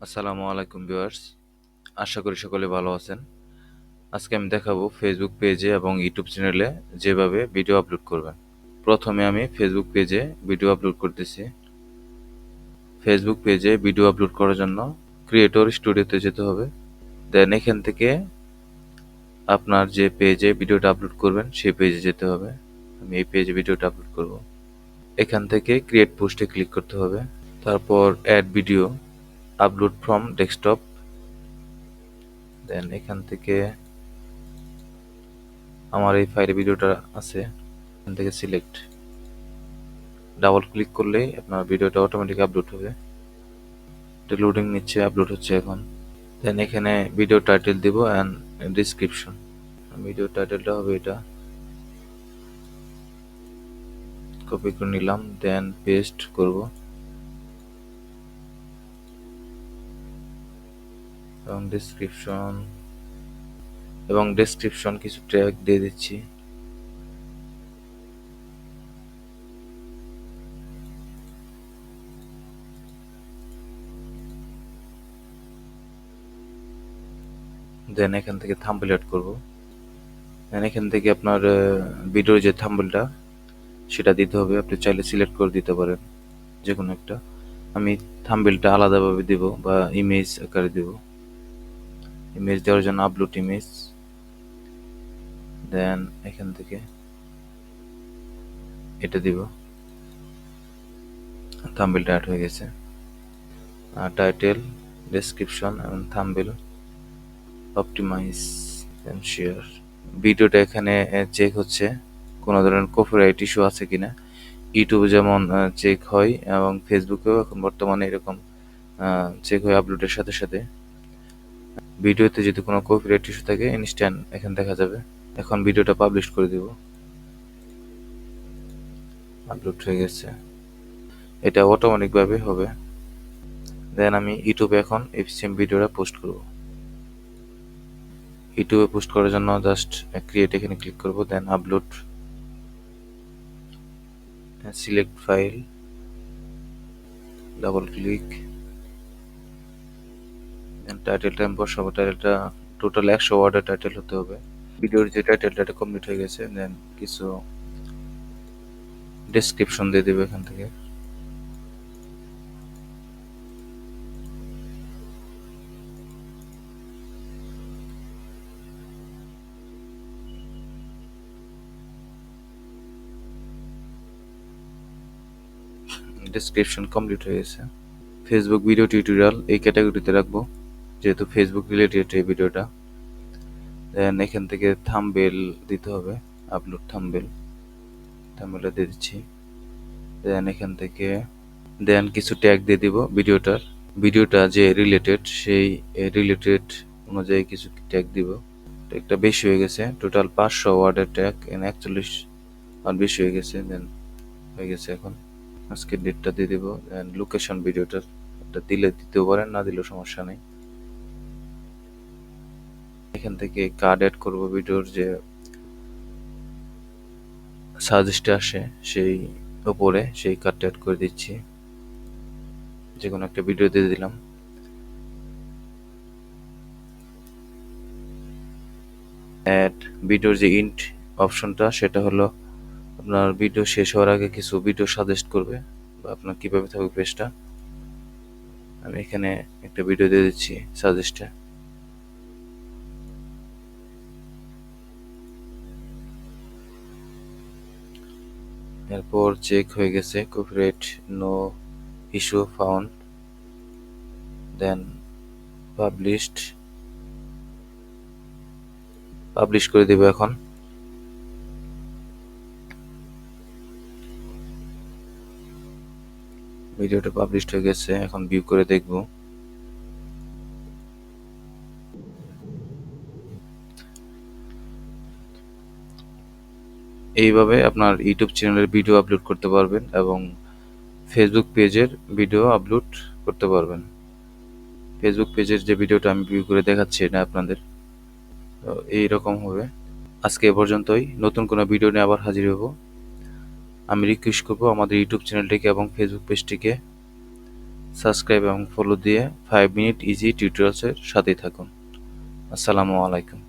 আসসালামু আলাইকুম ভিউয়ার্স, আশা করি সকলে ভালো আছেন। আজকে আমি দেখাবো ফেসবুক পেজে এবং ইউটিউব চ্যানেলে যেভাবে ভিডিও আপলোড করবেন। প্রথমে আমি ফেসবুক পেজে ভিডিও আপলোড করতেছি। ফেসবুক পেজে ভিডিও আপলোড করার জন্য ক্রিয়েটর স্টুডিওতে যেতে হবে। দেন এখান থেকে আপনার যে পেজে ভিডিওটা আপলোড করবেন সেই পেজে যেতে হবে। আমি এই পেজে ভিডিওটা আপলোড করব। এখান থেকে ক্রিয়েট পোস্টে ক্লিক করতে হবে। তারপর add video upload from desktop. Then এখান থেকে আমার এই ফাইলে ভিডিওটা আছে, এখান থেকে সিলেক্ট, ডাবল ক্লিক করলেই আপনার ভিডিওটা অটোমেটিক আপলোড হবে। এটা লোডিং নিচ্ছে, আপলোড হচ্ছে এখন। দেন এখানে ভিডিও টাইটেল দিব অ্যান্ড ডিসক্রিপশন। ভিডিও টাইটেলটা হবে এটা, কপি করে নিলাম, দেন পেস্ট করব এবং ডেসক্রিপশন কিছু ট্যাগ দিয়ে দিচ্ছি। দেন এখান থেকে থাম্বনেল অ্যাড করব। দেন এখান থেকে আপনার ভিডিওর যে থাম্বনেলটা সেটা দিতে হবে। আপনি চাইলে সিলেক্ট করে দিতে পারেন যে কোনো একটা। আমি থাম্বনেলটা আলাদাভাবে দিব বা ইমেজ আকারে দিব। ইমেজ দেওয়ার জন্য আপলোড ইমেজ, দেন এখান থেকে এটা দিব। থাম্বনেলটা অ্যাড হয়ে গেছে। টাইটেল, ডেসক্রিপশন এবং থাম্বনেল অপটিমাইজ এন্ড শেয়ার। ভিডিওটা এখানে চেক হচ্ছে কোনো ধরনের কপিরাইট ইস্যু আছে কিনা। ইউটিউবে যেমন চেক হয় এবং ফেসবুকেও এখন বর্তমানে এরকম চেক হয় আপলোডের সাথে সাথে। ভিডিওতে যদি কোনো কপিরাইট ইস্যু থাকে ইনস্ট্যান্ট এখানে দেখা যাবে। এখন ভিডিওটা পাবলিশ করে দিব। আপলোড হয়ে গেছে, এটা অটোমেটিকভাবে হবে। দেন আমি ইউটিউবে এখন এই সেম ভিডিওটা পোস্ট করব। ইউটিউবে পোস্ট করার জন্য জাস্ট ক্রিয়েট এখানে ক্লিক করব, then upload, select file, double click, then টাইটেলটা আমি বসাবো। টাইটেলটা টোটাল 100 ওয়ার্ডের টাইটেল হতে হবে। ভিডিওর যে টাইটেলটা এটা কমপ্লিট হয়ে গেছে। দেন কিছু ডেসক্রিপশন দিয়ে দেবো এখান থেকে। ডেসক্রিপশন কমপ্লিট হয়ে গেছে। ফেসবুক ভিডিও টিউটোরিয়াল এই ক্যাটাগরিতে রাখবো যেহেতু ফেসবুক রিলেটেড এই ভিডিওটা। দেন এখান থেকে থাম্বনেল দিতে হবে, আপলোড থাম্বনেলটা দিয়ে দিচ্ছি। দেন এখান থেকে কিছু ট্যাগ দিয়ে দিব ভিডিওটা যে রিলেটেড সেই রিলেটেড অনুযায়ী কিছু ট্যাগ দিব। ট্যাগটা বেশি হয়ে গেছে, টোটাল 500 ওয়ার্ডের ট্যাগ, 41 আর বেশি হয়ে গেছে। দেন হয়ে গেছে। এখন আজকের ডেটটা দিয়ে দিব। দেন লোকেশন ভিডিওটার দিলে দিতেও পারেন, না দিলেও সমস্যা নেই। এখান থেকে কার্ড অ্যাড করব, ভিডিওর যে সাজেস্টে আসে সেই উপরে সেই কার্ডটা অ্যাড করে দিচ্ছি। যে কোনো একটা ভিডিও দিয়ে দিলাম। অ্যাড ভিডিওর যে ইন্ট অপশনটা সেটা হলো আপনার ভিডিও শেষ হওয়ার আগে কিছু ভিডিও সাজেস্ট করবে বা আপনার কিভাবে থাকবে পেজটা। আমি এখানে একটা ভিডিও দিয়ে দিচ্ছি সাজেস্টে। এরপর চেক হয়ে গেছে, কপিরাইট নো ইস্যু ফাউন্ড। দেন পাবলিশ করে দেব। এখন ভিডিওটা পাবলিশ হয়ে গেছে, এখন ভিউ করে দেখব। এইভাবে আপনার ইউটিউব চ্যানেলের ভিডিও আপলোড করতে পারবেন এবং ফেসবুক পেজের ভিডিও আপলোড করতে পারবেন। ফেসবুক পেজের যে ভিডিওটা আমি ভিউ করে দেখাচ্ছি এটা আপনাদের, তো এইরকম হবে। আজকে এ পর্যন্তই। নতুন কোনো ভিডিও নিয়ে আবার হাজির হব। আমি রিকোয়েস্ট করবো আমাদের ইউটিউব চ্যানেলটিকে এবং ফেসবুক পেজটিকে সাবস্ক্রাইব এবং ফলো দিয়ে 5 মিনিট ইজি টিউটোরিয়ালসের সাথেই থাকুন। আসসালামু আলাইকুম।